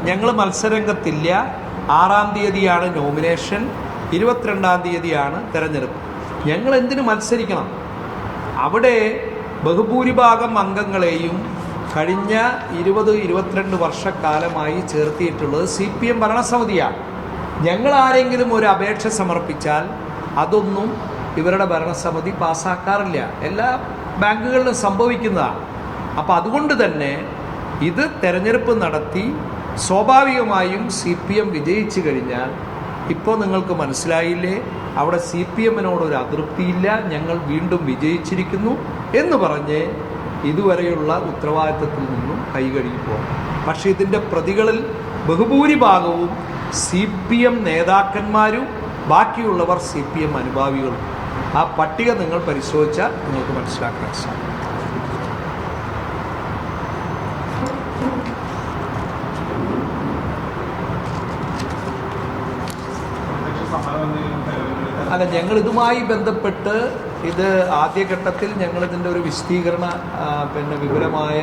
ഞങ്ങൾ മത്സരരംഗത്തില്ല. 6-ാം തീയതിയാണ് നോമിനേഷൻ, 22-ാം തീയതിയാണ് തെരഞ്ഞെടുപ്പ്. ഞങ്ങൾ എന്തിനു മത്സരിക്കണം? അവിടെ ബഹുഭൂരിഭാഗം അംഗങ്ങളെയും കഴിഞ്ഞ 20-22 വർഷക്കാലമായി ചേർത്തിയിട്ടുള്ളത് CPM ഭരണസമിതിയാണ്. ഞങ്ങൾ ആരെങ്കിലും ഒരു അപേക്ഷ സമർപ്പിച്ചാൽ അതൊന്നും ഇവരുടെ ഭരണസമിതി പാസ്സാക്കാറില്ല. എല്ലാ ബാങ്കുകളിലും സംഭവിക്കുന്നതാണ്. അപ്പോൾ അതുകൊണ്ട് തന്നെ ഇത് തെരഞ്ഞെടുപ്പ് നടത്തി സ്വാഭാവികമായും CPM വിജയിച്ചു കഴിഞ്ഞാൽ, ഇപ്പോൾ നിങ്ങൾക്ക് മനസ്സിലായില്ലേ, അവിടെ CPMനോടൊരു അതൃപ്തിയില്ല, ഞങ്ങൾ വീണ്ടും വിജയിച്ചിരിക്കുന്നു എന്ന് പറഞ്ഞ് ഇതുവരെയുള്ള ഉത്തരവാദിത്തത്തിൽ നിന്നും കൈകഴുകിപ്പോൾ. പക്ഷേ ഇതിൻ്റെ പ്രതികളിൽ ബഹുഭൂരിഭാഗവും CPM നേതാക്കന്മാരും ബാക്കിയുള്ളവർ CPM അനുഭാവികളും. ആ പട്ടിക നിങ്ങൾ പരിശോധിച്ചാൽ നിങ്ങൾക്ക് മനസ്സിലാക്കാൻ സാധിക്കും. അല്ല, ഞങ്ങൾ ഇതുമായി ബന്ധപ്പെട്ട് ഇത് ആദ്യഘട്ടത്തിൽ ഞങ്ങളിതിൻ്റെ ഒരു വിശദീകരണ വിപുലമായ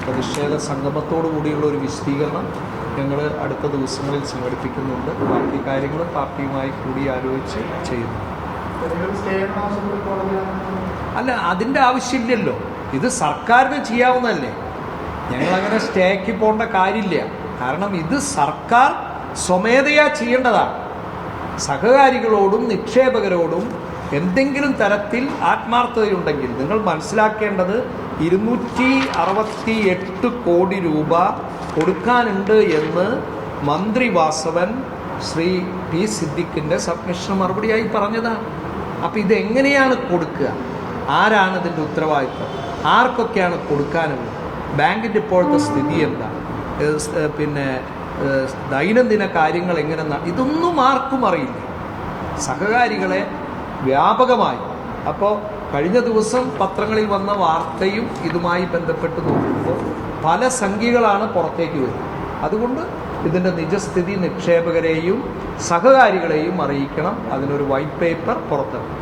പ്രതിഷേധ സംഗമത്തോടു കൂടിയുള്ള ഒരു വിശദീകരണം ഞങ്ങൾ അടുത്ത ദിവസങ്ങളിൽ സംഘടിപ്പിക്കുന്നുണ്ട്. ബാക്കി കാര്യങ്ങൾ പാർട്ടിയുമായി കൂടി ആലോചിച്ച് ചെയ്യുന്നു. അല്ല, അതിൻ്റെ ആവശ്യമില്ലല്ലോ. ഇത് സർക്കാരിന് ചെയ്യാവുന്നതല്ലേ. ഞങ്ങളങ്ങനെ സ്റ്റേക്ക് പോകേണ്ട കാര്യമില്ല. കാരണം ഇത് സർക്കാർ സ്വമേധയാ ചെയ്യേണ്ടതാണ്. സഹകാരികളോടും നിക്ഷേപകരോടും എന്തെങ്കിലും തരത്തിൽ ആത്മാർത്ഥതയുണ്ടെങ്കിൽ നിങ്ങൾ മനസ്സിലാക്കേണ്ടത് 268 കോടി രൂപ കൊടുക്കാനുണ്ട് എന്ന് മന്ത്രി വാസവൻ ശ്രീ പി സിദ്ദിഖിൻ്റെ സബ്മിഷന് മറുപടിയായി പറഞ്ഞതാണ്. അപ്പോൾ ഇതെങ്ങനെയാണ് കൊടുക്കുക? ആരാണ് ഇതിൻ്റെ ഉത്തരവാദിത്വം? ആർക്കൊക്കെയാണ് കൊടുക്കാനുള്ളത്? ബാങ്കിൻ്റെ ഇപ്പോഴത്തെ സ്ഥിതി എന്താണ്? ദൈനംദിന കാര്യങ്ങൾ എങ്ങനെ? ഇതൊന്നും ആർക്കും അറിയില്ല. സഹകാരികളെ വ്യാപകമായി. അപ്പോൾ കഴിഞ്ഞ ദിവസം പത്രങ്ങളിൽ വന്ന വാർത്തയും ഇതുമായി ബന്ധപ്പെട്ട് നോക്കുമ്പോൾ പല സംഖ്യകളാണ് പുറത്തേക്ക് വരുന്നത്. അതുകൊണ്ട് ഇതിൻ്റെ നിജസ്ഥിതി നിക്ഷേപകരെയും സഹകാരികളെയും അറിയിക്കണം. അതിനൊരു വൈറ്റ് പേപ്പർ പുറത്തിറക്കും.